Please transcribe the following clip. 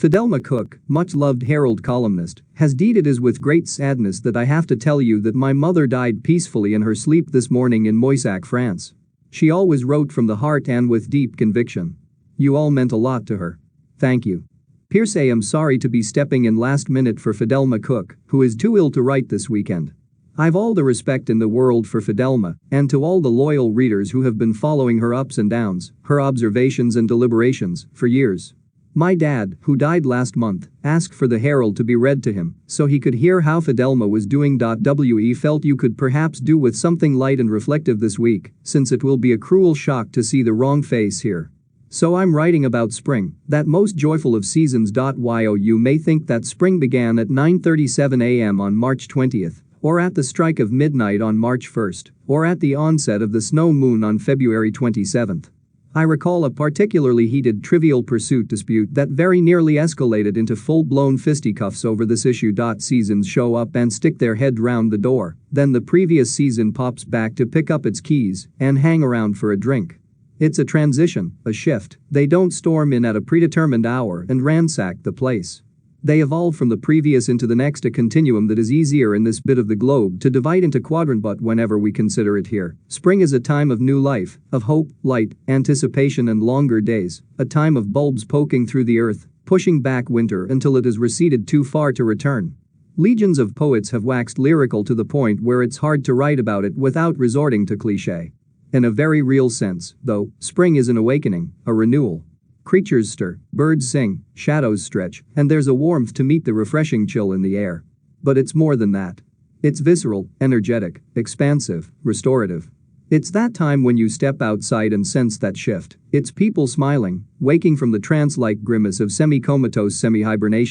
Fidelma Cook, much-loved Herald columnist, has deed it is with great sadness that I have to tell you that my mother died peacefully in her sleep this morning in Moissac, France. She always wrote from the heart and with deep conviction. You all meant a lot to her. Thank you. Pierce, I'm sorry to be stepping in last minute for Fidelma Cook, who is too ill to write this weekend. I've all the respect in the world for Fidelma, and to all the loyal readers who have been following her ups and downs, her observations and deliberations, for years. My dad, who died last month, asked for the Herald to be read to him, so he could hear how Fidelma was doing. We felt you could perhaps do with something light and reflective this week, since it will be a cruel shock to see the wrong face here. So I'm writing about spring, that most joyful of seasons. You may think that spring began at 9:37 a.m. on March 20th, or at the strike of midnight on March 1st, or at the onset of the snow moon on February 27th. I recall a particularly heated Trivial Pursuit dispute that very nearly escalated into full-blown fisticuffs over this issue. Seasons show up and stick their head round the door, then the previous season pops back to pick up its keys and hang around for a drink. It's a transition, a shift. They don't storm in at a predetermined hour and ransack the place. They evolve from the previous into the next, a continuum that is easier in this bit of the globe to divide into quadrant, but whenever we consider it here, spring is a time of new life, of hope, light, anticipation and longer days, a time of bulbs poking through the earth, pushing back winter until it has receded too far to return. Legions of poets have waxed lyrical to the point where it's hard to write about it without resorting to cliché. In a very real sense, though, spring is an awakening, a renewal. Creatures stir, birds sing, shadows stretch, and there's a warmth to meet the refreshing chill in the air. But it's more than that. It's visceral, energetic, expansive, restorative. It's that time when you step outside and sense that shift. It's people smiling, waking from the trance-like grimace of semi-comatose semi-hibernation.